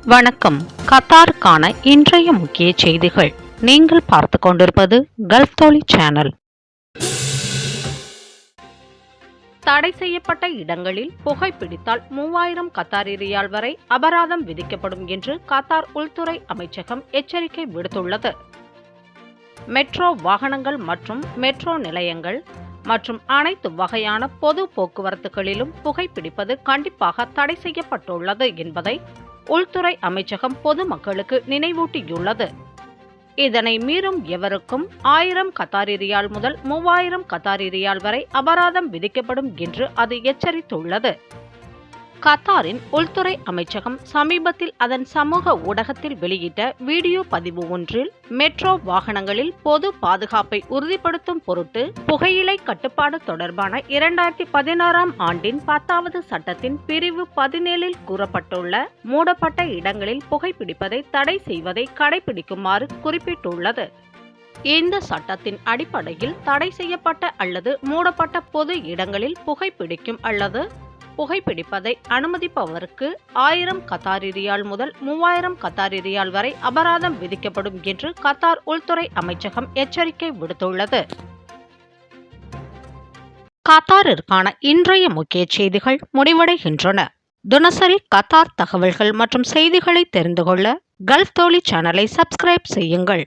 வணக்கம். கத்தாருக்கான இன்றைய முக்கிய செய்திகள். நீங்கள் பார்த்து கொண்டிருப்பது கல்ஃப் தோழி சேனல். தடை செய்யப்பட்ட இடங்களில் புகைப்பிடித்தால் 3000 கத்தாரி ரியால் வரை அபராதம் விதிக்கப்படும் என்று கத்தார் உள்துறை அமைச்சகம் எச்சரிக்கை விடுத்துள்ளது. மெட்ரோ வாகனங்கள் மற்றும் மெட்ரோ நிலையங்கள் மற்றும் அனைத்து வகையான பொது போக்குவரத்துகளிலும் புகைப்பிடிப்பது கண்டிப்பாக தடை செய்யப்பட்டுள்ளது என்பதை உள்துறை அமைச்சகம் பொதுமக்களுக்கு நினைவூட்டியுள்ளது. இதனை மீறும் எவருக்கும் 1000 கத்தாரி ரியால் முதல் 3000 கத்தாரி ரியால் வரை அபராதம் விதிக்கப்படும் என்று அது எச்சரித்துள்ளது. கத்தாரின் உள்துறை அமைச்சகம் சமீபத்தில் அதன் சமூக ஊடகத்தில் வெளியிட்ட வீடியோ பதிவு ஒன்றில் மெட்ரோ வாகனங்களில் பொது பாதுகாப்பை உறுதிப்படுத்தும் பொருட்டு புகையிலை கட்டுப்பாடு தொடர்பான 2016ஆம் ஆண்டின் 10வது சட்டத்தின் பிரிவு 17இல் கூறப்பட்டுள்ள மூடப்பட்ட இடங்களில் புகைப்பிடிப்பதை தடை செய்வதை கடைபிடிக்குமாறு குறிப்பிட்டுள்ளது. இந்த சட்டத்தின் அடிப்படையில் தடை செய்யப்பட்ட அல்லது மூடப்பட்ட பொது இடங்களில் புகைப்பிடிக்கும் அல்லது புகைப்பிடிப்பதை அனுமதிப்பவருக்கு 1000 கத்தாரி ரியால் முதல் 3000 கத்தாரி ரியால் வரை அபராதம் விதிக்கப்படும் என்று கத்தார் உள்துறை அமைச்சகம் எச்சரிக்கை விடுத்துள்ளது. கத்தாரிற்கான இன்றைய முக்கிய செய்திகள் முடிவடைகின்றன. தினசரி கத்தார் தகவல்கள் மற்றும் செய்திகளை தெரிந்து கொள்ள கல்ஃப் தோழி சேனலை சப்ஸ்கிரைப் செய்யுங்கள்.